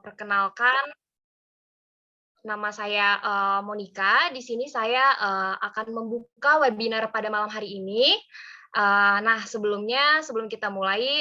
Perkenalkan, nama saya, Monica. Di sini saya, akan membuka webinar pada malam hari ini. Nah, sebelum kita mulai,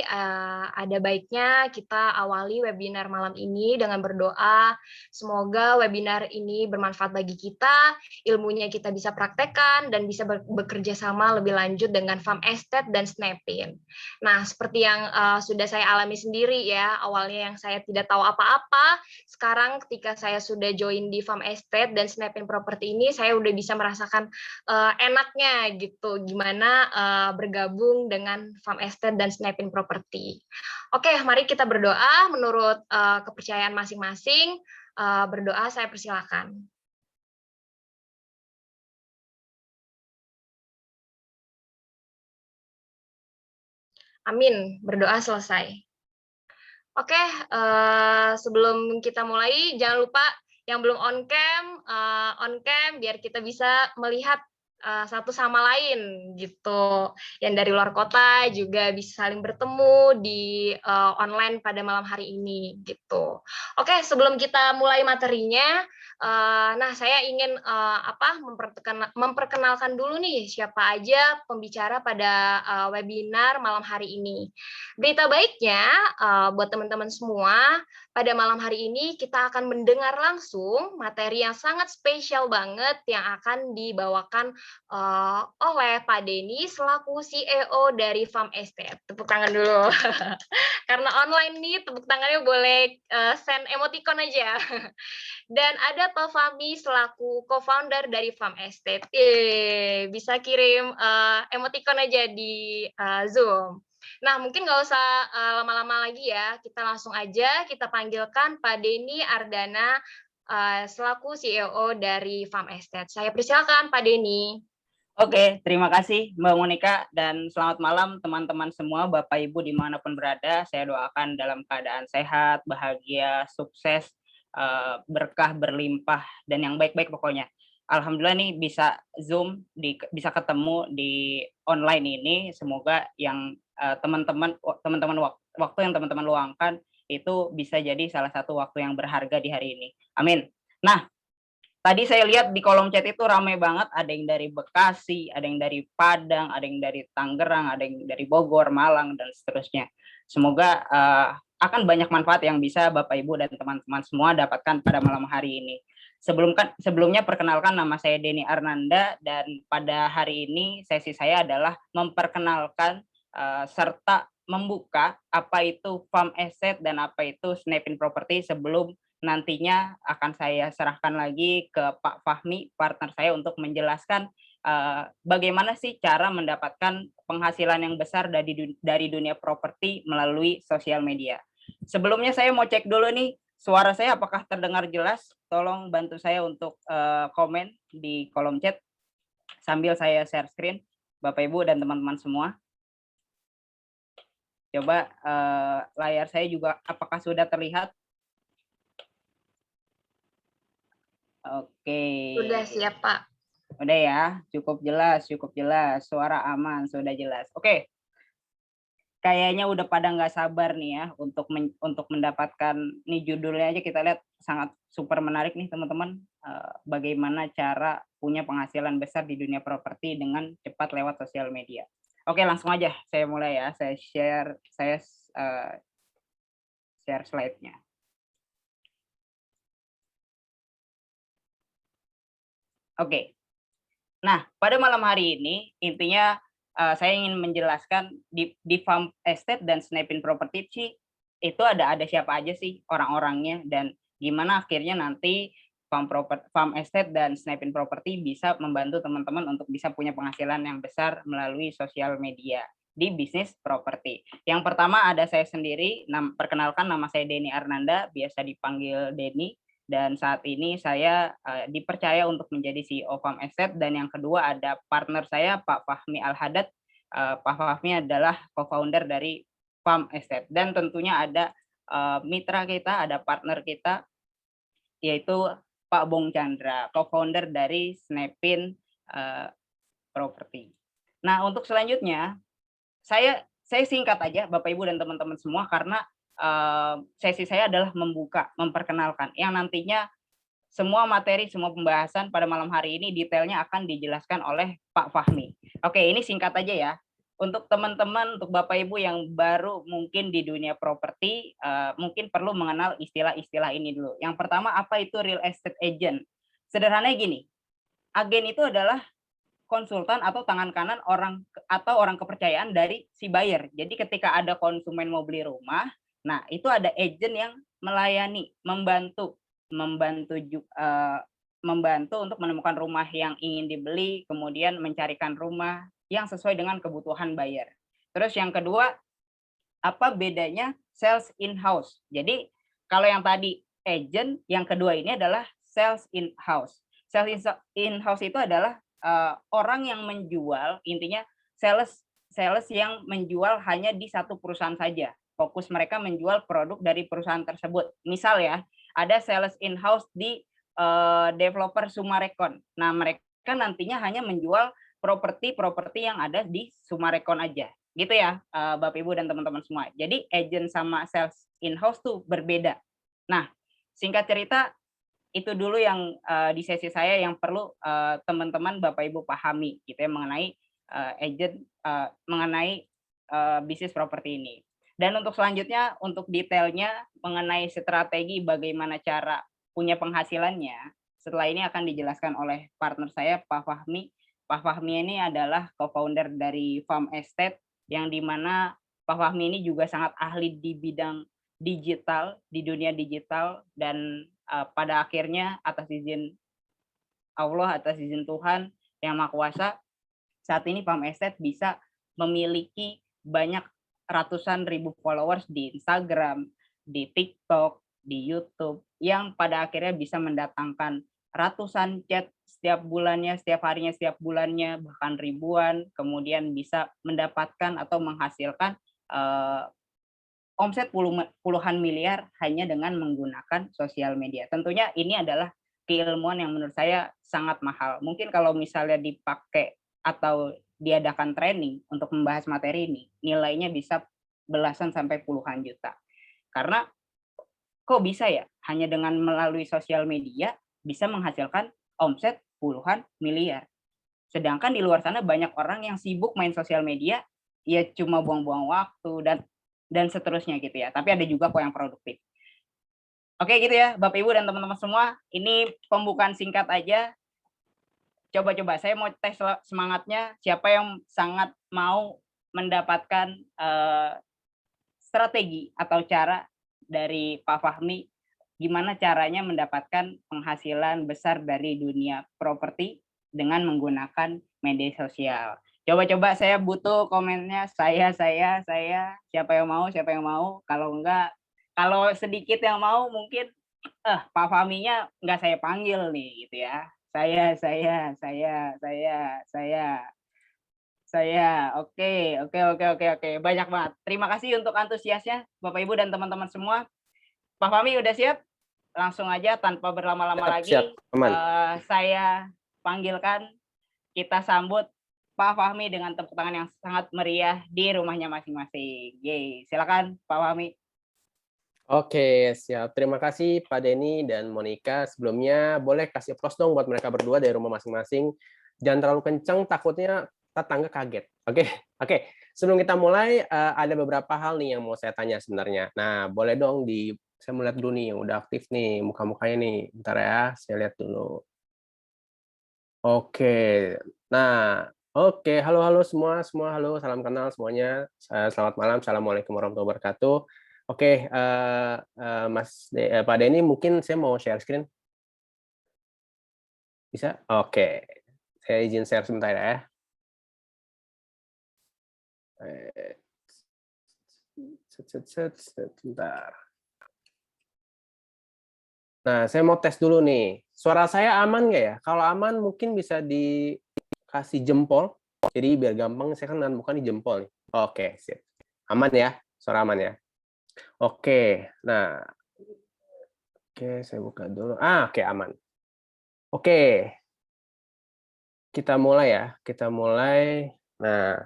ada baiknya kita awali webinar malam ini dengan berdoa. Semoga webinar ini bermanfaat bagi kita, ilmunya kita bisa praktekkan, dan bisa bekerja sama lebih lanjut dengan Farm Estate dan Snapin. Nah, seperti yang sudah saya alami sendiri ya, awalnya yang saya tidak tahu apa-apa, sekarang ketika saya sudah join di Farm Estate dan Snapin Property ini, saya udah bisa merasakan enaknya gitu, gimana bergabung dengan Farm Estate dan Snapin Property. Oke, mari kita berdoa menurut kepercayaan masing-masing. Berdoa, saya persilakan. Amin, berdoa selesai. Oke, sebelum kita mulai, jangan lupa yang belum on cam biar kita bisa melihat satu sama lain gitu. Yang dari luar kota juga bisa saling bertemu di online pada malam hari ini gitu. Oke, sebelum kita mulai materinya, nah saya ingin memperkenalkan dulu nih siapa aja pembicara pada webinar malam hari ini. Berita baiknya, buat teman-teman semua, pada malam hari ini kita akan mendengar langsung materi yang sangat spesial banget yang akan dibawakan oleh Pak Denny selaku CEO dari Farm Estate. Tepuk tangan dulu. Karena online nih, tepuk tangannya boleh send emoticon aja. Dan ada Pak Fahmi selaku co-founder dari Farm Estate. Bisa kirim emoticon aja di Zoom. Nah, mungkin nggak usah lama-lama lagi ya, kita langsung aja kita panggilkan Pak Denny Ardana selaku CEO dari Farm Estate. Saya persilakan Pak Denny. Oke, terima kasih Mbak Monica dan selamat malam teman-teman semua, Bapak Ibu dimanapun berada. Saya doakan dalam keadaan sehat, bahagia, sukses, berkah, berlimpah, dan yang baik-baik pokoknya. Alhamdulillah nih bisa Zoom, bisa ketemu di online ini. Semoga yang teman-teman waktu yang teman-teman luangkan itu bisa jadi salah satu waktu yang berharga di hari ini. Amin. Nah, tadi saya lihat di kolom chat itu ramai banget, ada yang dari Bekasi, ada yang dari Padang, ada yang dari Tangerang, ada yang dari Bogor, Malang, dan seterusnya. Semoga akan banyak manfaat yang bisa Bapak Ibu dan teman-teman semua dapatkan pada malam hari ini. Sebelumnya perkenalkan, nama saya Denny Arnanda, dan pada hari ini sesi saya adalah memperkenalkan serta membuka apa itu Farm Estate dan apa itu Snapin Property sebelum nantinya akan saya serahkan lagi ke Pak Fahmi, partner saya, untuk menjelaskan bagaimana sih cara mendapatkan penghasilan yang besar dari dunia properti melalui sosial media. Sebelumnya saya mau cek dulu nih, suara saya apakah terdengar jelas? Tolong bantu saya untuk komen di kolom chat sambil saya share screen, Bapak Ibu dan teman-teman semua. Coba layar saya juga apakah sudah terlihat? Oke. Sudah siap, Pak. Udah ya, cukup jelas, suara aman, sudah jelas. Oke, kayaknya udah pada nggak sabar nih ya untuk mendapatkan, nih judulnya aja kita lihat sangat super menarik nih teman-teman, bagaimana cara punya penghasilan besar di dunia properti dengan cepat lewat sosial media. Oke, langsung aja saya mulai ya, saya share slide-nya. Oke. Nah, pada malam hari ini intinya saya ingin menjelaskan di Farm Estate dan Snapin Property sih itu ada siapa aja sih orang-orangnya, dan gimana akhirnya nanti Farm Estate dan Snapin Property bisa membantu teman-teman untuk bisa punya penghasilan yang besar melalui sosial media di bisnis properti. Yang pertama ada saya sendiri, perkenalkan, nama saya Denny Arnanda, biasa dipanggil Denny. Dan saat ini saya dipercaya untuk menjadi CEO Farm Estate, dan yang kedua ada partner saya Pak Fahmi Al-Hadad. Pak Fahmi adalah co-founder dari Farm Estate, dan tentunya ada mitra kita, ada partner kita yaitu Pak Bong Chandra, co-founder dari Snapin Property. Nah, untuk selanjutnya saya singkat aja Bapak Ibu dan teman-teman semua, karena sesi saya adalah memperkenalkan, yang nantinya semua materi, semua pembahasan pada malam hari ini detailnya akan dijelaskan oleh Pak Fahmi. Oke, ini singkat aja ya. Untuk teman-teman, untuk Bapak Ibu yang baru mungkin di dunia properti, mungkin perlu mengenal istilah-istilah ini dulu. Yang pertama, apa itu real estate agent? Sederhananya gini, agen itu adalah konsultan atau tangan kanan orang kepercayaan dari si buyer. Jadi ketika ada konsumen mau beli rumah, nah itu ada agent yang melayani, membantu untuk menemukan rumah yang ingin dibeli, kemudian mencarikan rumah yang sesuai dengan kebutuhan buyer. Terus yang kedua, apa bedanya sales in-house? Jadi kalau yang tadi agent, yang kedua ini adalah sales in-house. Sales in-house itu adalah orang yang menjual, intinya sales yang menjual hanya di satu perusahaan saja. Fokus mereka menjual produk dari perusahaan tersebut. Misal ya, ada sales in-house di developer Sumarekon. Nah, mereka nantinya hanya menjual properti-properti yang ada di Sumarekon aja. Gitu ya, Bapak Ibu dan teman-teman semua. Jadi agent sama sales in-house tuh berbeda. Nah, singkat cerita itu dulu yang di sesi saya yang perlu teman-teman Bapak Ibu pahami gitu ya mengenai agent mengenai bisnis properti ini. Dan untuk selanjutnya untuk detailnya mengenai strategi bagaimana cara punya penghasilannya, setelah ini akan dijelaskan oleh partner saya Pak Fahmi. Pak Fahmi ini adalah co-founder dari Farm Estate yang dimana Pak Fahmi ini juga sangat ahli di bidang digital, di dunia digital, dan pada akhirnya atas izin Allah, atas izin Tuhan yang Maha Kuasa, saat ini Farm Estate bisa memiliki banyak ratusan ribu followers di Instagram, di TikTok, di YouTube, yang pada akhirnya bisa mendatangkan ratusan chat setiap bulannya, setiap harinya, setiap bulannya, bahkan ribuan, kemudian bisa mendapatkan atau menghasilkan omset puluhan miliar hanya dengan menggunakan sosial media. Tentunya ini adalah keilmuan yang menurut saya sangat mahal. Mungkin kalau misalnya dipakai atau diadakan training untuk membahas materi ini, nilainya bisa belasan sampai puluhan juta. Karena kok bisa ya hanya dengan melalui sosial media bisa menghasilkan omset puluhan miliar. Sedangkan di luar sana banyak orang yang sibuk main sosial media, ya cuma buang-buang waktu dan seterusnya gitu ya. Tapi ada juga kok yang produktif. Oke gitu ya, Bapak Ibu dan teman-teman semua. Ini pembukaan singkat aja. Coba-coba saya mau tes semangatnya. Siapa yang sangat mau mendapatkan strategi atau cara dari Pak Fahmi, gimana caranya mendapatkan penghasilan besar dari dunia properti dengan menggunakan media sosial. Coba-coba, saya butuh komennya, saya, siapa yang mau, kalau enggak, kalau sedikit yang mau mungkin, Pak Fahminya enggak saya panggil nih, gitu ya. Saya, oke, banyak banget. Terima kasih untuk antusiasnya, Bapak Ibu dan teman-teman semua. Pak Fahmi udah siap? Langsung aja tanpa berlama-lama lagi, saya panggilkan, kita sambut Pak Fahmi dengan tepuk tangan yang sangat meriah di rumahnya masing-masing. Yeay, silakan Pak Fahmi. Oke, siap. Terima kasih Pak Denny dan Monica. Sebelumnya boleh kasih applause dong buat mereka berdua dari rumah masing-masing. Jangan terlalu kenceng, takutnya tetangga kaget. Oke. Sebelum kita mulai, ada beberapa hal nih yang mau saya tanya sebenarnya. Nah, boleh dong saya melihat dulu nih yang udah aktif nih, muka-mukanya nih. Bentar ya, saya lihat dulu. Oke. Nah, oke. Halo semua, halo, salam kenal semuanya. Selamat malam, assalamualaikum warahmatullahi wabarakatuh. Oke, Pak Denny, mungkin saya mau share screen. Bisa? Oke. Saya izin share sebentar ya. Sebentar. Nah, saya mau tes dulu nih. Suara saya aman nggak ya? Kalau aman mungkin bisa dikasih jempol. Jadi biar gampang, saya kan bukan di jempol nih. Oke, sip. Aman ya? Suara aman ya? Oke. Nah, oke, saya buka dulu. Oke, aman. Oke. Kita mulai ya. Nah,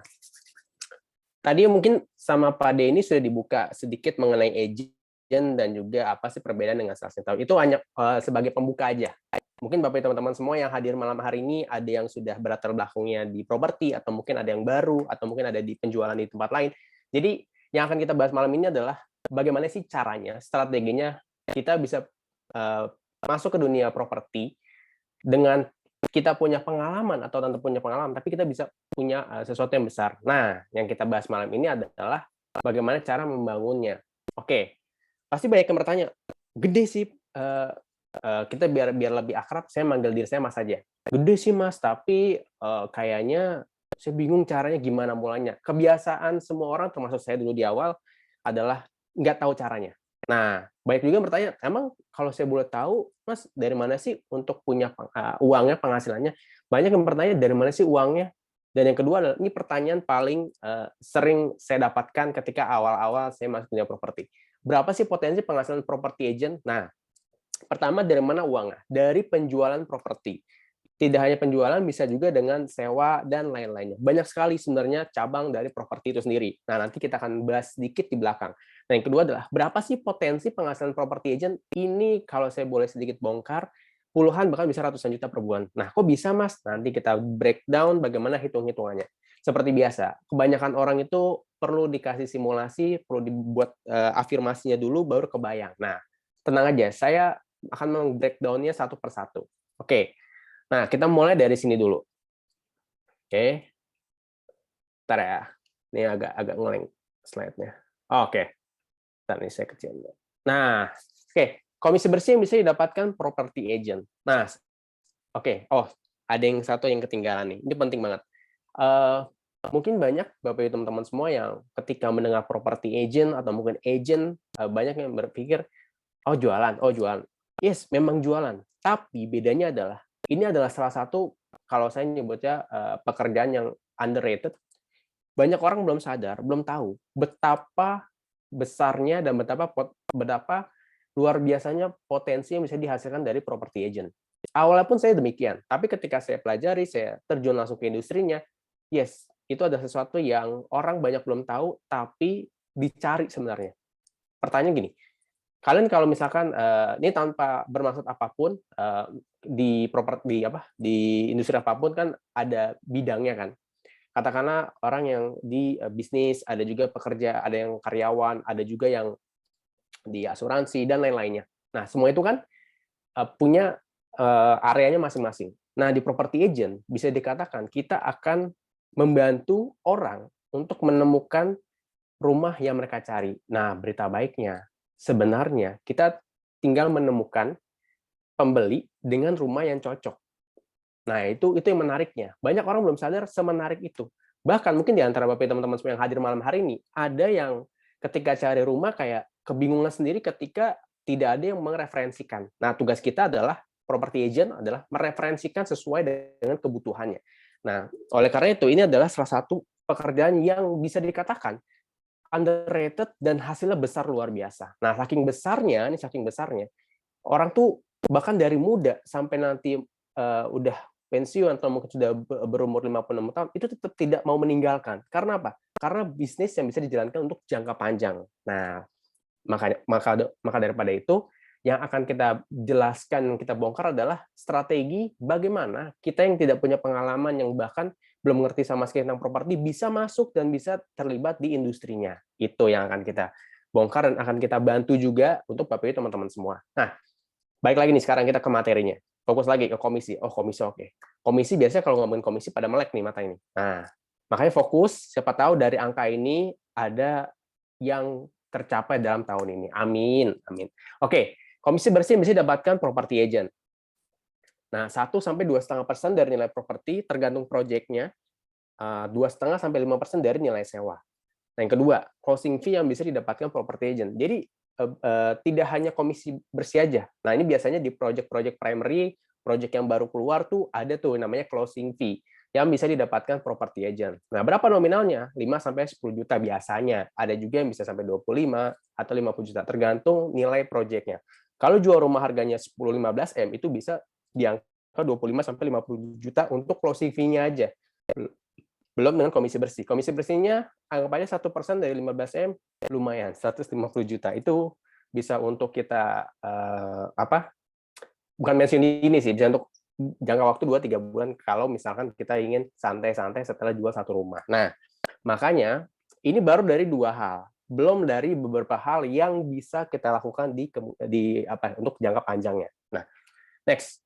tadi mungkin sama Pak Denny sudah dibuka sedikit mengenai agent dan juga apa sih perbedaan dengan sales tahu. Itu hanya sebagai pembuka aja. Mungkin Bapak teman-teman semua yang hadir malam hari ini ada yang sudah berlatar belakangnya di properti, atau mungkin ada yang baru, atau mungkin ada di penjualan di tempat lain. Jadi yang akan kita bahas malam ini adalah bagaimana sih caranya, strateginya kita bisa masuk ke dunia properti dengan kita punya pengalaman atau tentu punya pengalaman, tapi kita bisa punya sesuatu yang besar. Nah, yang kita bahas malam ini adalah bagaimana cara membangunnya. Oke, pasti banyak yang bertanya, gede sih, kita biar lebih akrab, saya manggil diri saya Mas aja. Gede sih Mas, tapi kayaknya saya bingung caranya gimana mulanya. Kebiasaan semua orang, termasuk saya dulu di awal, adalah nggak tahu caranya. Nah, banyak juga yang bertanya, emang kalau saya boleh tahu, Mas, dari mana sih untuk punya uangnya, penghasilannya? Banyak yang bertanya, dari mana sih uangnya? Dan yang kedua adalah, ini pertanyaan paling sering saya dapatkan ketika awal-awal saya masuk dunia properti. Berapa sih potensi penghasilan property agent? Nah, pertama, dari mana uangnya? Dari penjualan properti. Tidak hanya penjualan, bisa juga dengan sewa dan lain-lainnya. Banyak sekali sebenarnya cabang dari properti itu sendiri. Nah, nanti kita akan bahas sedikit di belakang. Nah, yang kedua adalah berapa sih potensi penghasilan property agent? Ini kalau saya boleh sedikit bongkar, puluhan bahkan bisa ratusan juta per bulan. Nah, kok bisa Mas? Nanti kita breakdown bagaimana hitung-hitungannya. Seperti biasa, kebanyakan orang itu perlu dikasih simulasi, perlu dibuat afirmasinya dulu, baru kebayang. Nah, tenang aja, saya akan meng-breakdown-nya satu per satu. Oke. Nah, kita mulai dari sini dulu. Oke. Bentar ya. Ini agak ngeleng slide-nya. Oke. Bentar, ini saya kecilin. Nah, oke. Komisi bersih yang bisa didapatkan property agent. Nah, oke. Oh, ada yang satu yang ketinggalan nih. Ini penting banget. Mungkin banyak Bapak Ibu teman-teman semua yang ketika mendengar property agent atau mungkin agent, banyak yang berpikir, oh jualan. Yes, memang jualan. Tapi bedanya adalah, ini adalah salah satu, kalau saya nyebutnya pekerjaan yang underrated. Banyak orang belum sadar, belum tahu betapa besarnya dan betapa luar biasanya potensi yang bisa dihasilkan dari property agent. Awalnya pun saya demikian, tapi ketika saya pelajari, saya terjun langsung ke industrinya, yes, itu ada sesuatu yang orang banyak belum tahu, tapi dicari sebenarnya. Pertanyaan gini, kalian kalau misalkan ini tanpa bermaksud apapun, di industri apapun kan ada bidangnya kan. Katakanlah orang yang di bisnis, ada juga pekerja, ada yang karyawan, ada juga yang di asuransi dan lain-lainnya. Nah, semua itu kan punya areanya masing-masing. Nah, di property agent bisa dikatakan kita akan membantu orang untuk menemukan rumah yang mereka cari. Nah, berita baiknya, sebenarnya kita tinggal menemukan pembeli dengan rumah yang cocok. Nah, itu yang menariknya. Banyak orang belum sadar semenarik itu. Bahkan mungkin di antara Bapak teman-teman semua yang hadir malam hari ini, ada yang ketika cari rumah kayak kebingungan sendiri ketika tidak ada yang mereferensikan. Nah, tugas kita adalah property agent adalah mereferensikan sesuai dengan kebutuhannya. Nah, oleh karena itu ini adalah salah satu pekerjaan yang bisa dikatakan underrated dan hasilnya besar luar biasa. Nah, saking besarnya, orang tuh bahkan dari muda sampai nanti udah pensiun atau mungkin sudah berumur 56 tahun, itu tetap tidak mau meninggalkan. Karena apa? Karena bisnis yang bisa dijalankan untuk jangka panjang. Nah, maka daripada itu, yang akan kita jelaskan, kita bongkar adalah strategi bagaimana kita yang tidak punya pengalaman, yang bahkan belum mengerti sama sekali tentang properti, bisa masuk dan bisa terlibat di industrinya. Itu yang akan kita bongkar dan akan kita bantu juga untuk Bapak Ibu teman-teman semua. Nah, baik lagi nih, sekarang kita ke materinya. Fokus lagi ke komisi. Oh, komisi oke. Komisi biasanya kalau ngomongin komisi pada melek nih mata ini. Nah, makanya fokus, siapa tahu dari angka ini ada yang tercapai dalam tahun ini. Amin. Amin. Oke, komisi bersih bisa didapatkan property agent. Nah, 1-2,5% dari nilai properti tergantung proyeknya, 2,5 sampai 5% dari nilai sewa. Nah, yang kedua, closing fee yang bisa didapatkan property agent. Jadi tidak hanya komisi bersih aja. Nah, ini biasanya di project-project primary, project yang baru keluar tuh ada tuh namanya closing fee yang bisa didapatkan property agent. Nah, berapa nominalnya? 5 sampai 10 juta biasanya. Ada juga yang bisa sampai 25 atau 50 juta tergantung nilai projectnya. Kalau jual rumah harganya 10-15 M itu bisa di angka 25 sampai 50 juta untuk closing fee-nya aja. Belum dengan komisi bersih. Komisi bersihnya anggap aja 1% dari 15M lumayan, 150 juta. Itu bisa untuk kita bukan pensiun ini sih, bisa untuk jangka waktu 2-3 bulan kalau misalkan kita ingin santai-santai setelah jual satu rumah. Nah, makanya ini baru dari 2 hal, belum dari beberapa hal yang bisa kita lakukan untuk jangka panjangnya. Nah, next.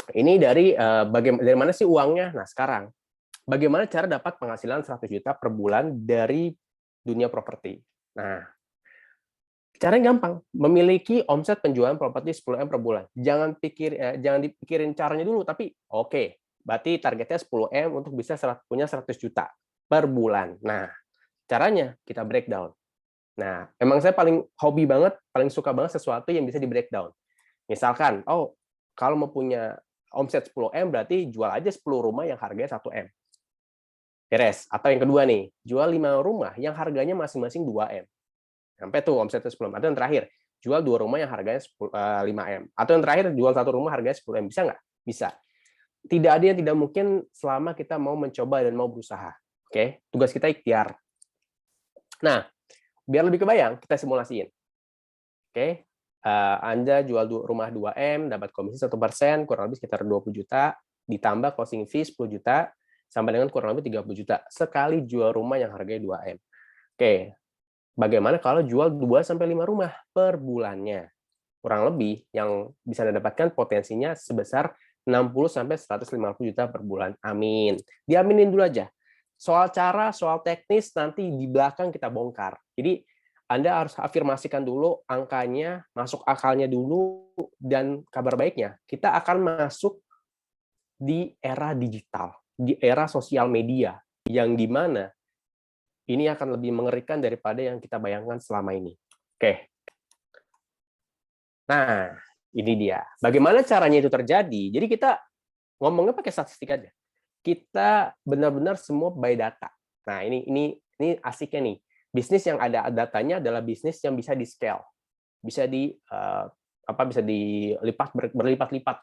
Ini dari dari mana sih uangnya? Nah, sekarang bagaimana cara dapat penghasilan 100 juta per bulan dari dunia properti? Nah, caranya gampang, memiliki omset penjualan properti 10M per bulan. Jangan dipikirin caranya dulu, tapi oke, berarti targetnya 10M untuk bisa punya 100 juta per bulan. Nah, caranya kita breakdown. Nah, emang saya paling hobi banget, paling suka banget sesuatu yang bisa di breakdown. Misalkan, kalau mau punya omset 10M berarti jual aja 10 rumah yang harganya 1M. Beres. Atau yang kedua nih, jual 5 rumah yang harganya masing-masing 2M. Sampai tuh omsetnya 10M. Atau yang terakhir, jual 2 rumah yang harganya 5M. Atau yang terakhir, jual 1 rumah harganya 10M. Bisa nggak? Bisa. Tidak ada yang tidak mungkin selama kita mau mencoba dan mau berusaha. Oke, tugas kita ikhtiar. Nah, biar lebih kebayang, kita simulasiin. Oke, Anda jual rumah 2M, dapat komisi 1%, kurang lebih sekitar 20 juta, ditambah closing fee 10 juta, sampai dengan kurang lebih 30 juta, sekali jual rumah yang harganya 2M. Oke, bagaimana kalau jual 2-5 rumah per bulannya? Kurang lebih yang bisa Anda dapatkan potensinya sebesar 60-150 juta per bulan. Amin. Diaminin dulu aja. Soal cara, soal teknis, nanti di belakang kita bongkar. Jadi, Anda harus afirmasikan dulu angkanya, masuk akalnya dulu, dan kabar baiknya, kita akan masuk di era digital, di era sosial media, yang dimana ini akan lebih mengerikan daripada yang kita bayangkan selama ini. Oke. Nah, ini dia. Bagaimana caranya itu terjadi? Jadi kita ngomongnya pakai statistik aja. Kita benar-benar semua by data. Nah, ini asiknya nih. Bisnis yang ada datanya adalah bisnis yang bisa di-scale. Bisa bisa dilipat berlipat-lipat.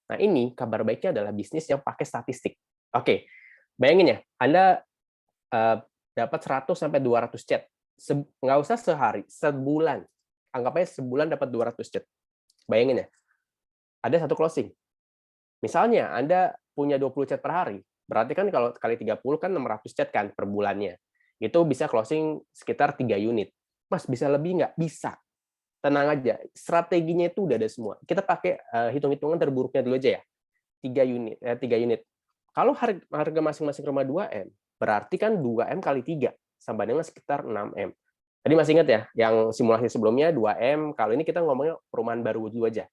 Nah, ini kabar baiknya adalah bisnis yang pakai statistik. Oke. Bayangin ya, Anda dapat 100 sampai 200 chat. Nggak usah sehari, sebulan. Anggap aja sebulan dapat 200 chat. Bayangin ya, ada satu closing. Misalnya Anda punya 20 chat per hari, berarti kan kalau kali 30 kan 600 chat kan per bulannya. Itu bisa closing sekitar 3 unit. Mas, bisa lebih nggak? Bisa. Tenang aja, strateginya itu udah ada semua. Kita pakai hitung-hitungan terburuknya dulu aja ya. 3 unit. Kalau harga masing-masing rumah 2M, berarti kan 2M kali 3 sama dengan sekitar 6M. Tadi masih ingat ya, yang simulasi sebelumnya 2M, kalau ini kita ngomongnya perumahan baru dulu aja.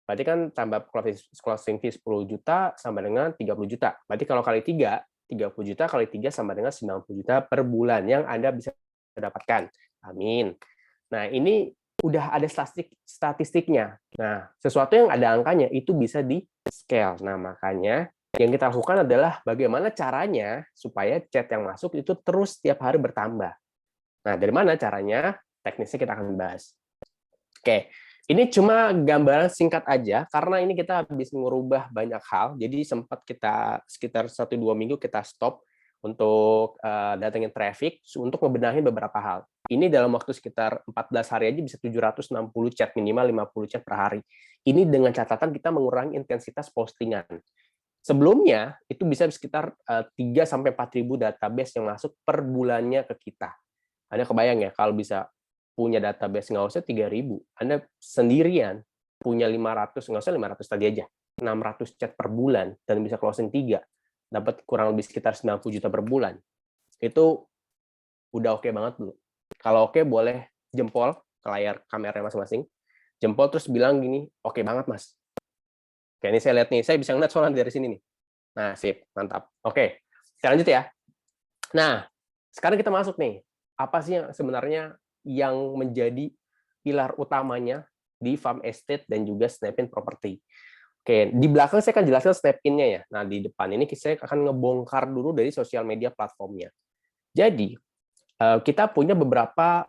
Berarti kan tambah closing fee 10 juta sama dengan 30 juta. Berarti kalau kali 3, 30 juta kali 3 sama dengan 90 juta per bulan yang Anda bisa dapatkan. Amin. Nah, ini udah ada statistiknya. Nah, sesuatu yang ada angkanya itu bisa di-scale. Nah, makanya yang kita lakukan adalah bagaimana caranya supaya chat yang masuk itu terus setiap hari bertambah. Nah, dari mana caranya? Teknisnya kita akan bahas. Oke, ini cuma gambaran singkat aja, karena ini kita habis merubah banyak hal, jadi sempat kita sekitar 1-2 minggu kita stop untuk datengin traffic, untuk ngebenahin beberapa hal. Ini dalam waktu sekitar 14 hari aja bisa 760 chat, minimal 50 chat per hari. Ini dengan catatan kita mengurangi intensitas postingan. Sebelumnya, itu bisa sekitar 3-4 ribu database yang masuk per bulannya ke kita. Anda kebayang ya, kalau bisa punya database nggak usah 3.000, Anda sendirian punya 500, nggak usah 500 tadi aja, 600 chat per bulan, dan bisa closing 3, dapat kurang lebih sekitar 90 juta per bulan. Itu udah oke banget belum? Kalau oke, boleh jempol ke layar kamera masing-masing. Jempol terus bilang gini, oke banget mas. Oke, ini saya lihat nih, saya bisa ngeliat soalnya dari sini nih. Nah, sip, mantap. Oke, kita lanjut ya. Nah, sekarang kita masuk nih. Apa sih yang sebenarnya yang menjadi pilar utamanya di farm estate dan juga Snap-in property? Oke, di belakang saya akan jelaskan Snap-in-nya ya. Nah, di depan ini saya akan ngebongkar dulu dari sosial media platformnya. Jadi, kita punya beberapa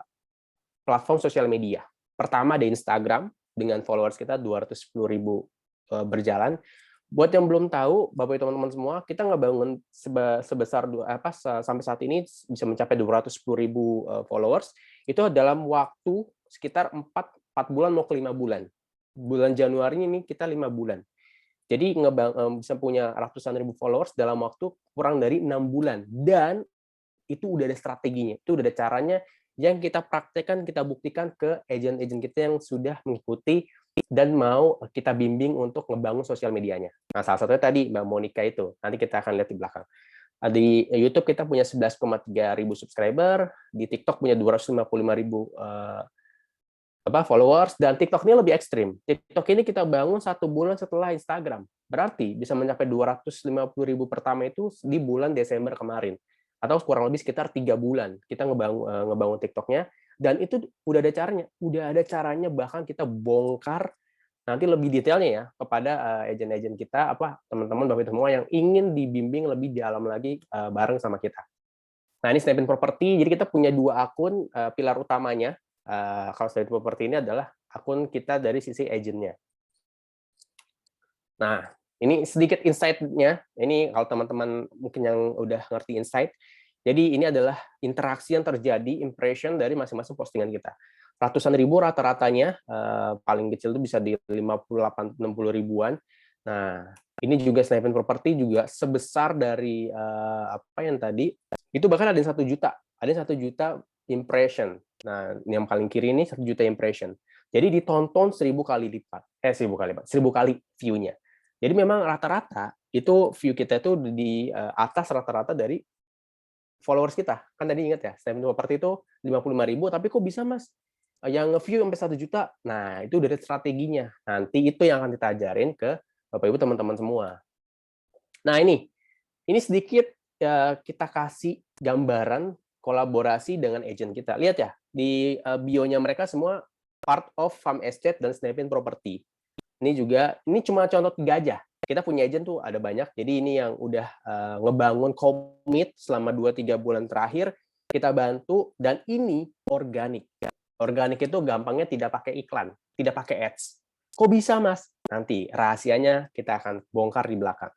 platform sosial media. Pertama ada Instagram dengan followers kita 210.000 berjalan. Buat yang belum tahu, Bapak Ibu teman-teman semua, kita ngebangun sebesar sampai saat ini bisa mencapai 210.000 followers itu dalam waktu sekitar 4 bulan mau ke 5 bulan. Bulan Januari ini kita 5 bulan. Jadi bisa punya ratusan ribu followers dalam waktu kurang dari 6 bulan. Dan itu udah ada strateginya, itu udah ada caranya yang kita praktekkan, kita buktikan ke agent-agent kita yang sudah mengikuti dan mau kita bimbing untuk ngebangun sosial medianya. Nah, salah satunya tadi Mbak Monica itu. Nanti kita akan lihat di belakang. Di YouTube kita punya 11,3 ribu subscriber, di TikTok punya 255.000 followers, dan TikTok ini lebih ekstrim. TikTok ini kita bangun 1 bulan setelah Instagram. Berarti bisa mencapai 250.000 pertama itu di bulan Desember kemarin. Atau kurang lebih sekitar 3 bulan kita ngebangun TikToknya, dan itu udah ada caranya bahkan kita bongkar nanti lebih detailnya ya kepada agent-agent kita, teman-teman Bapak semua yang ingin dibimbing lebih dalam lagi bareng sama kita. Nah, ini Snapin Property, jadi kita punya 2 akun, pilar utamanya. Kalau Snapin Property ini adalah akun kita dari sisi agentnya. Nah, ini sedikit insight-nya. Ini kalau teman-teman mungkin yang udah ngerti insight, jadi ini adalah interaksi yang terjadi, impression dari masing-masing postingan kita. Ratusan ribu rata-ratanya, paling kecil itu bisa di 58-60 ribuan. Nah, ini juga Snapin Property juga sebesar dari apa yang tadi, itu bahkan ada yang 1 juta. Ada yang 1 juta impression. Nah, ini yang paling kiri ini 1 juta impression. Jadi ditonton 1000 kali lipat. 1000 kali view-nya. Jadi memang rata-rata itu view kita itu di atas rata-rata dari followers kita. Kan tadi ingat ya, Snapin Property itu 55.000, tapi kok bisa Mas yang nge-view sampai 1 juta? Nah, itu dari strateginya. Nanti itu yang akan kita ajarin ke Bapak Ibu teman-teman semua. Nah, ini sedikit kita kasih gambaran kolaborasi dengan agent kita. Lihat ya, di bio-nya mereka semua part of Farm Estate dan Snapin Property. Ini cuma contoh 3 aja. Kita punya agent tuh ada banyak. Jadi ini yang udah ngebangun komit selama 2-3 bulan terakhir kita bantu, dan ini organik. Organik itu gampangnya tidak pakai iklan, tidak pakai ads. Kok bisa, Mas? Nanti rahasianya kita akan bongkar di belakang.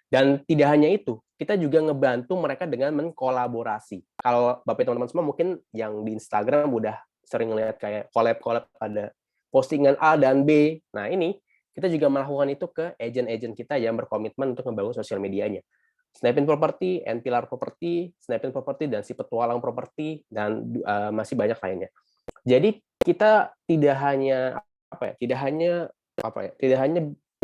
Dan tidak hanya itu, kita juga ngebantu mereka dengan mengkolaborasi. Kalau Bapak teman-teman semua mungkin yang di Instagram udah sering lihat kayak collab-collab, ada postingan A dan B. Nah, ini kita juga melakukan itu ke agent-agent kita yang berkomitmen untuk membangun sosial medianya. Snapin Property, Pilar Property, Snapin Property, dan si Petualang Property, dan masih banyak lainnya. Jadi kita tidak hanya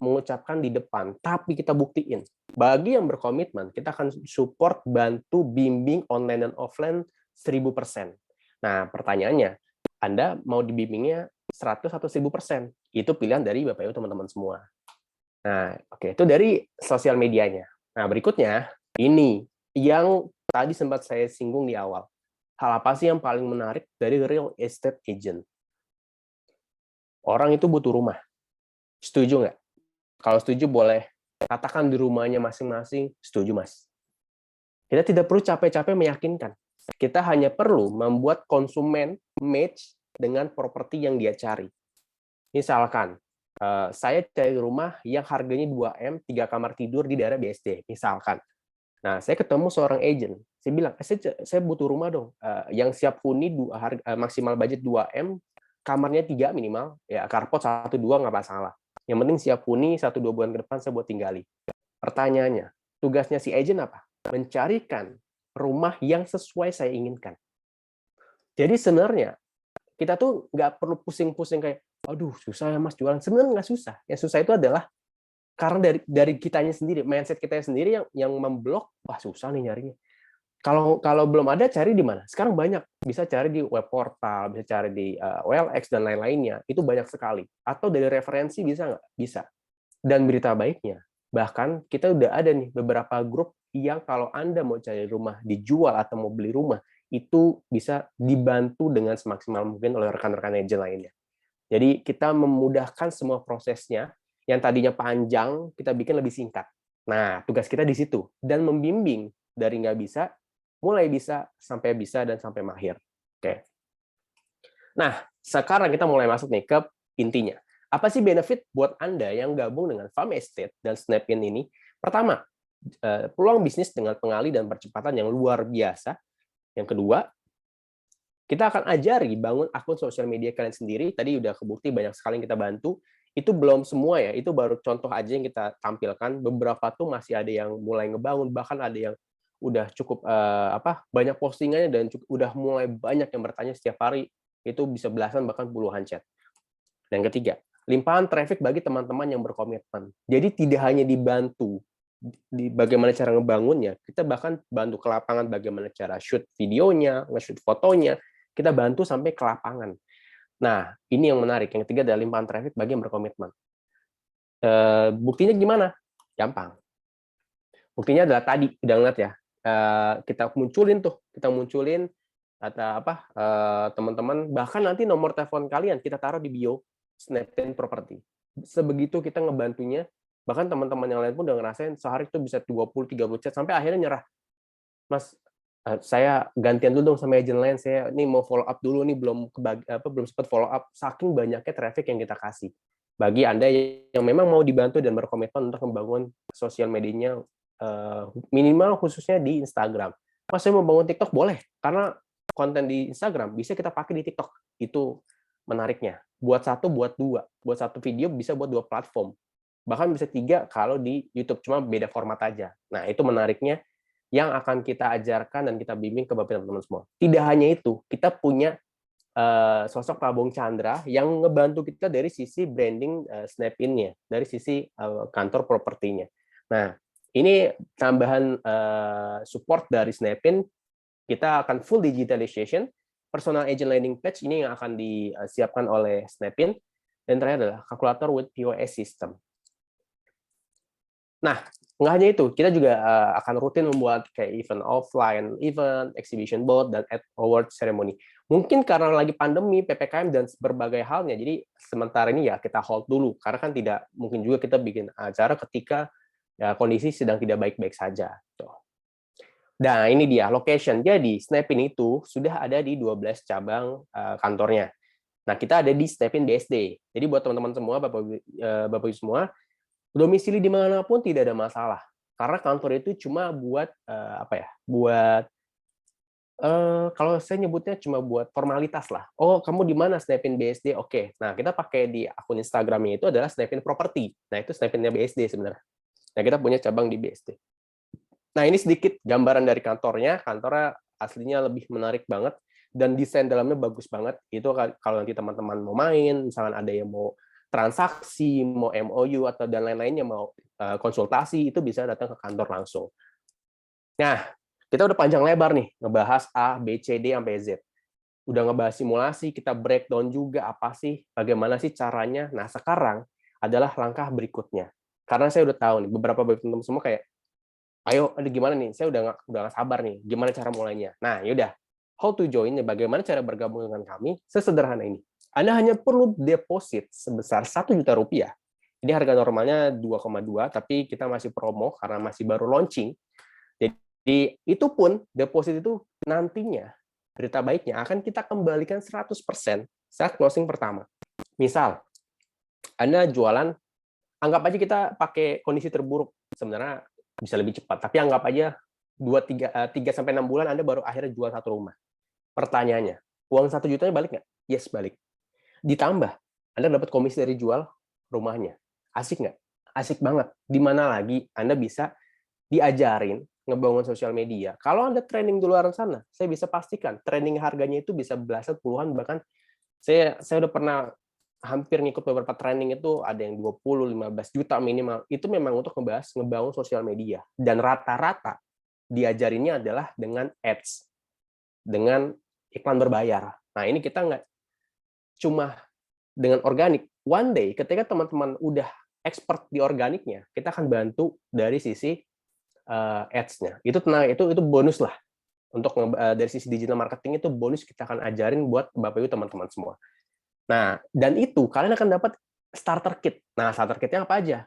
mengucapkan di depan, tapi kita buktiin. Bagi yang berkomitmen, kita akan support, bantu, bimbing online dan offline 1000%. Nah, pertanyaannya, Anda mau dibimbingnya 100 atau 1000%? Itu pilihan dari Bapak Ibu teman-teman semua. Nah, oke, itu dari sosial medianya. Nah, berikutnya, ini yang tadi sempat saya singgung di awal. Hal apa sih yang paling menarik dari real estate agent? Orang itu butuh rumah. Setuju nggak? Kalau setuju boleh katakan di rumahnya masing-masing, setuju Mas. Kita tidak perlu capek-capek meyakinkan. Kita hanya perlu membuat konsumen match dengan properti yang dia cari. Misalkan, saya cari rumah yang harganya 2M, 3 kamar tidur di daerah BSD, misalkan. Nah, saya ketemu seorang agent. Saya bilang, saya butuh rumah dong, yang siap huni maksimal budget 2M, kamarnya 3 minimal, ya carport 1-2 nggak masalah. Yang penting siap huni 1-2 bulan ke depan saya buat tinggali. Pertanyaannya, tugasnya si agent apa? Mencarikan rumah yang sesuai saya inginkan. Jadi sebenarnya kita tuh nggak perlu pusing-pusing kayak, aduh susah ya Mas jualan. Sebenarnya nggak susah. Yang susah itu adalah karena dari kitanya sendiri, mindset kita sendiri yang memblok, wah susah nih nyarinya. Kalau belum ada, cari di mana? Sekarang banyak, bisa cari di web portal, bisa cari di OLX dan lain-lainnya, itu banyak sekali. Atau dari referensi bisa nggak? Bisa. Dan berita baiknya, bahkan kita udah ada nih beberapa grup yang kalau Anda mau cari rumah dijual atau mau beli rumah, itu bisa dibantu dengan semaksimal mungkin oleh rekan-rekan agent lainnya. Jadi kita memudahkan semua prosesnya, yang tadinya panjang, kita bikin lebih singkat. Nah, tugas kita di situ. Dan membimbing dari nggak bisa, mulai bisa, dan sampai mahir. Oke. Nah, sekarang kita mulai masuk nih ke intinya. Apa sih benefit buat Anda yang gabung dengan Farm Estate dan Snapin ini? Pertama, peluang bisnis dengan pengali dan percepatan yang luar biasa. Yang kedua, kita akan ajari bangun akun sosial media kalian sendiri. Tadi udah kebukti banyak sekali yang kita bantu. Itu belum semua ya, itu baru contoh aja yang kita tampilkan. Beberapa tuh masih ada yang mulai ngebangun, bahkan ada yang udah cukup banyak postingannya dan udah mulai banyak yang bertanya setiap hari. Itu bisa belasan bahkan puluhan chat. Dan ketiga, limpahan traffic bagi teman-teman yang berkomitmen. Jadi tidak hanya dibantu di bagaimana cara ngebangunnya, kita bahkan bantu ke lapangan bagaimana cara shoot videonya, nge-shoot fotonya, kita bantu sampai ke lapangan. Nah, ini yang menarik. Yang ketiga adalah limpahan traffic bagi yang berkomitmen. Buktinya gimana? Gampang. Buktinya adalah tadi, udah ngeliat ya, kita munculin atau teman-teman, bahkan nanti nomor telepon kalian kita taruh di bio Snapin Property. Sebegitu kita ngebantunya, bahkan teman-teman yang lain pun udah ngerasain sehari itu bisa 20-30 chat sampai akhirnya nyerah. Mas, saya gantian dulu dong sama agent lain, saya ini mau follow up dulu nih, belum sempat follow up, saking banyaknya traffic yang kita kasih. Bagi Anda yang memang mau dibantu dan berkomitmen untuk membangun sosial medianya, minimal khususnya di Instagram. Mas, saya mau bangun TikTok, boleh, karena konten di Instagram bisa kita pakai di TikTok. Itu menariknya. Buat satu video bisa buat 2 platform. Bahkan bisa 3 kalau di YouTube, cuma beda format aja. Nah, itu menariknya yang akan kita ajarkan dan kita bimbing ke Bapak teman-teman semua. Tidak hanya itu, kita punya sosok Pak Bung Chandra yang ngebantu kita dari sisi branding Snapin-nya, dari sisi kantor propertinya. Nah, ini tambahan support dari Snapin, kita akan full digitalization, personal agent landing page ini yang akan disiapkan oleh Snapin, dan terakhir adalah calculator with POS system. Nah, nggak hanya itu, kita juga akan rutin membuat kayak event offline, event, exhibition board, dan award ceremony. Mungkin karena lagi pandemi, PPKM, dan berbagai halnya, jadi sementara ini ya kita hold dulu, karena kan tidak mungkin juga kita bikin acara ketika ya, kondisi sedang tidak baik-baik saja. Nah, ini dia location. Jadi, Snapin itu sudah ada di 12 cabang kantornya. Nah, kita ada di Snapin BSD. Jadi, buat teman-teman semua, Bapak-Ibu semua, domisili dimanapun tidak ada masalah. Karena kantor itu cuma buat, kalau saya nyebutnya cuma buat formalitas lah. Oh, kamu di mana Snapin BSD? Oke. Nah, kita pakai di akun Instagramnya itu adalah Snapin Property. Nah, itu Snapinnya BSD sebenarnya. Nah, kita punya cabang di BSD. Nah, ini sedikit gambaran dari kantornya. Kantornya aslinya lebih menarik banget dan desain dalamnya bagus banget. Itu kalau nanti teman-teman mau main, misalkan ada yang mau transaksi, mau MOU atau dan lain-lainnya, mau konsultasi, itu bisa datang ke kantor langsung. Nah, kita udah panjang lebar nih ngebahas A, B, C, D sampai Z. Udah ngebahas simulasi, kita breakdown juga apa sih, bagaimana sih caranya. Nah, sekarang adalah langkah berikutnya. Karena saya udah tahu nih beberapa teman-teman semua kayak, ayo, gimana nih? Saya udah nggak sabar nih. Gimana cara mulainya? Nah, yaudah. How to join? Bagaimana cara bergabung dengan kami? Sesederhana ini. Anda hanya perlu deposit sebesar Rp1.000.000. Ini harga normalnya 2,2, tapi kita masih promo karena masih baru launching. Jadi itu pun deposit itu nantinya berita baiknya akan kita kembalikan 100% saat closing pertama. Misal, Anda jualan, anggap aja kita pakai kondisi terburuk. Sebenarnya bisa lebih cepat, tapi anggap aja 3-6 bulan Anda baru akhirnya jual 1 rumah. Pertanyaannya, uang 1 jutanya balik nggak? Yes, balik. Ditambah, Anda dapat komisi dari jual rumahnya. Asik nggak? Asik banget. Di mana lagi Anda bisa diajarin ngebangun sosial media. Kalau Anda training di luar sana, saya bisa pastikan training harganya itu bisa belasan, puluhan, bahkan saya udah pernah hampir ngikut beberapa training itu ada yang 20-15 juta minimal. Itu memang untuk ngebangun sosial media. Dan rata-rata diajarinnya adalah dengan ads, dengan iklan berbayar. Nah, ini kita nggak cuma dengan organik. One day, ketika teman-teman udah expert di organiknya, kita akan bantu dari sisi ads-nya. Itu bonus lah. Untuk dari sisi digital marketing itu bonus kita akan ajarin buat Bapak Ibu teman-teman semua. Nah, dan itu kalian akan dapat starter kit. Nah, starter kitnya apa aja?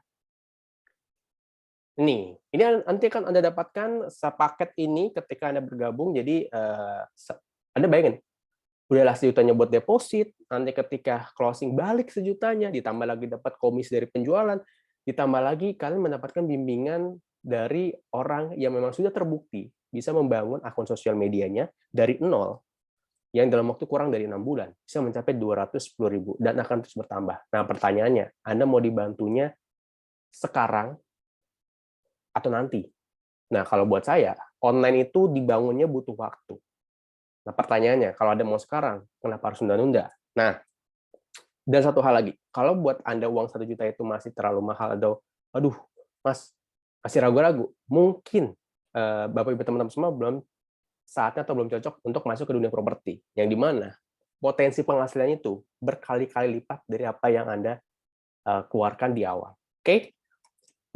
Ini nanti akan Anda dapatkan sepaket ini ketika Anda bergabung. Jadi Anda bayangin, Udahlah sejutanya buat deposit, nanti ketika closing balik sejutanya, ditambah lagi dapat komisi dari penjualan, ditambah lagi kalian mendapatkan bimbingan dari orang yang memang sudah terbukti bisa membangun akun sosial medianya dari nol, yang dalam waktu kurang dari 6 bulan bisa mencapai 210.000 dan akan terus bertambah. Nah, pertanyaannya, Anda mau dibantunya sekarang atau nanti? Nah, kalau buat saya, online itu dibangunnya butuh waktu. Nah, pertanyaannya, kalau Anda mau sekarang, kenapa harus nunda-nunda? Nah, dan satu hal lagi, kalau buat Anda uang 1 juta itu masih terlalu mahal atau, aduh, Mas, masih ragu-ragu, mungkin Bapak Ibu teman-teman semua belum saatnya atau belum cocok untuk masuk ke dunia properti, yang di mana potensi penghasilannya itu berkali-kali lipat dari apa yang Anda keluarkan di awal. Oke?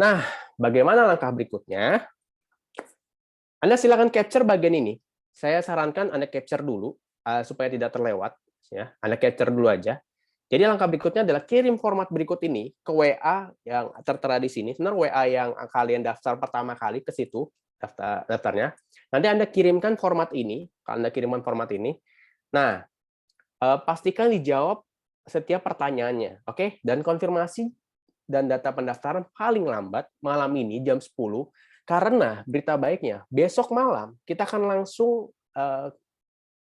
Nah, bagaimana langkah berikutnya? Anda silakan capture bagian ini. Saya sarankan Anda capture dulu supaya tidak terlewat. Ya, Anda capture dulu aja. Jadi langkah berikutnya adalah kirim format berikut ini ke WA yang tertera di sini. Sebenarnya WA yang kalian daftar pertama kali ke situ daftarnya. Nanti Anda kirimkan format ini. Kalau Anda kirimkan format ini, nah pastikan dijawab setiap pertanyaannya, oke? Dan konfirmasi dan data pendaftaran paling lambat malam ini jam 10. Karena berita baiknya, besok malam kita akan langsung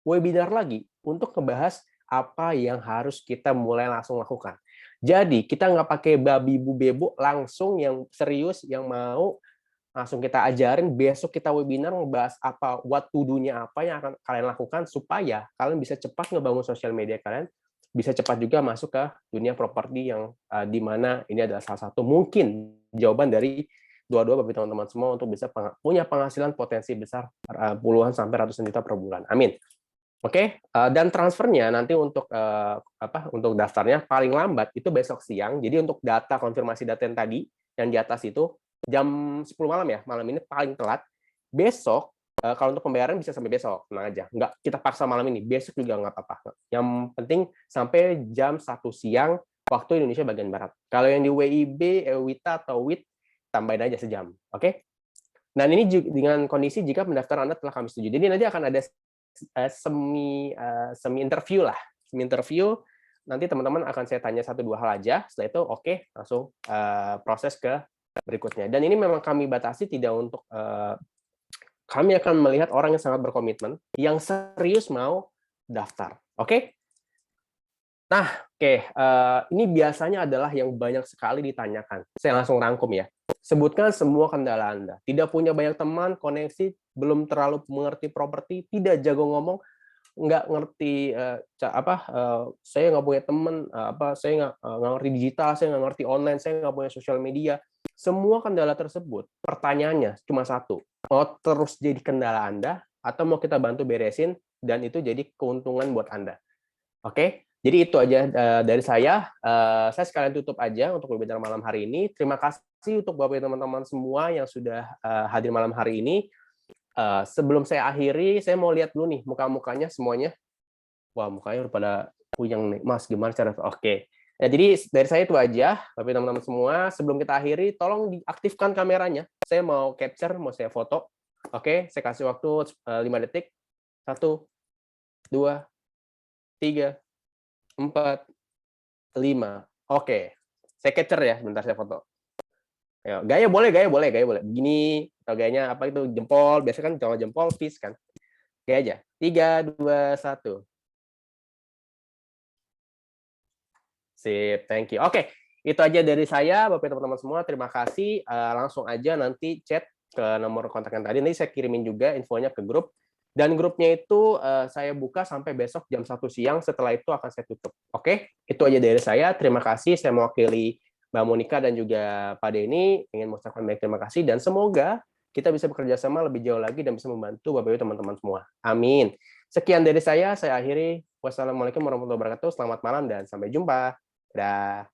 webinar lagi untuk ngebahas apa yang harus kita mulai langsung lakukan. Jadi kita nggak pakai babi bu bebo, langsung yang serius, yang mau langsung kita ajarin. Besok kita webinar ngebahas apa, what to do-nya apa yang akan kalian lakukan supaya kalian bisa cepat ngebangun sosial media kalian, bisa cepat juga masuk ke dunia properti yang di mana ini adalah salah satu mungkin jawaban dari dua-dua bagi teman-teman semua untuk bisa punya penghasilan potensi besar puluhan sampai ratusan juta per bulan. Amin. Oke, dan transfernya nanti untuk untuk daftarnya paling lambat itu besok siang. Jadi untuk data konfirmasi data yang tadi yang di atas itu jam 10 malam ya, malam ini paling telat. Besok kalau untuk pembayaran bisa sampai besok, tenang aja. Nggak kita paksa malam ini, besok juga nggak apa-apa. Yang penting sampai jam 1 siang waktu Indonesia bagian barat. Kalau yang di WIB, WITA atau WIT tambahin aja sejam, oke? Nah, ini dengan kondisi jika pendaftaran Anda telah kami setujui. Jadi nanti akan ada semi interview lah, semi interview. Nanti teman-teman akan saya tanya 1-2 hal aja. Setelah itu oke, langsung proses ke berikutnya. Dan ini memang kami batasi tidak untuk kami akan melihat orang yang sangat berkomitmen, yang serius mau daftar. Oke? Nah, oke. Ini biasanya adalah yang banyak sekali ditanyakan. Saya langsung rangkum ya. Sebutkan semua kendala Anda. Tidak punya banyak teman, koneksi, belum terlalu mengerti properti, tidak jago ngomong, nggak ngerti saya nggak punya teman, saya nggak ngerti digital, saya nggak ngerti online, saya nggak punya sosial media. Semua kendala tersebut, pertanyaannya cuma satu. Mau terus jadi kendala Anda, atau mau kita bantu beresin, dan itu jadi keuntungan buat Anda. Oke? Jadi itu aja dari saya. Saya sekalian tutup aja untuk webinar malam hari ini. Terima kasih untuk Bapak dan teman-teman semua yang sudah hadir malam hari ini. Sebelum saya akhiri, saya mau lihat dulu nih muka-mukanya semuanya. Wah, mukanya udah pada puyeng nih. Mas, gimana cara? Oke. Ya, jadi dari saya itu aja, Bapak dan teman-teman semua. Sebelum kita akhiri, tolong diaktifkan kameranya. Saya mau capture, mau saya foto. Oke, saya kasih waktu 5 detik. 1, 2, 3, 4, 5. Oke. Saya capture ya, bentar saya foto. Ayo, gaya boleh. Begini, atau gayanya apa itu, jempol. Biasanya kan kalau jempol fist kan. Gaya aja. 3, 2, 1. Sip, thank you. Oke, itu aja dari saya, Bapak teman-teman semua. Terima kasih. Langsung aja nanti chat ke nomor kontak yang tadi. Nanti saya kirimin juga infonya ke grup. Dan grupnya itu saya buka sampai besok jam 1 siang. Setelah itu akan saya tutup. Oke, itu aja dari saya. Terima kasih. Saya mewakili Mbak Monica dan juga Pak Denny. Ingin mengucapkan banyak terima kasih. Dan semoga kita bisa bekerja sama lebih jauh lagi dan bisa membantu Bapak Ibu teman-teman semua. Amin. Sekian dari saya akhiri. Wassalamualaikum warahmatullahi wabarakatuh. Selamat malam dan sampai jumpa. Dah.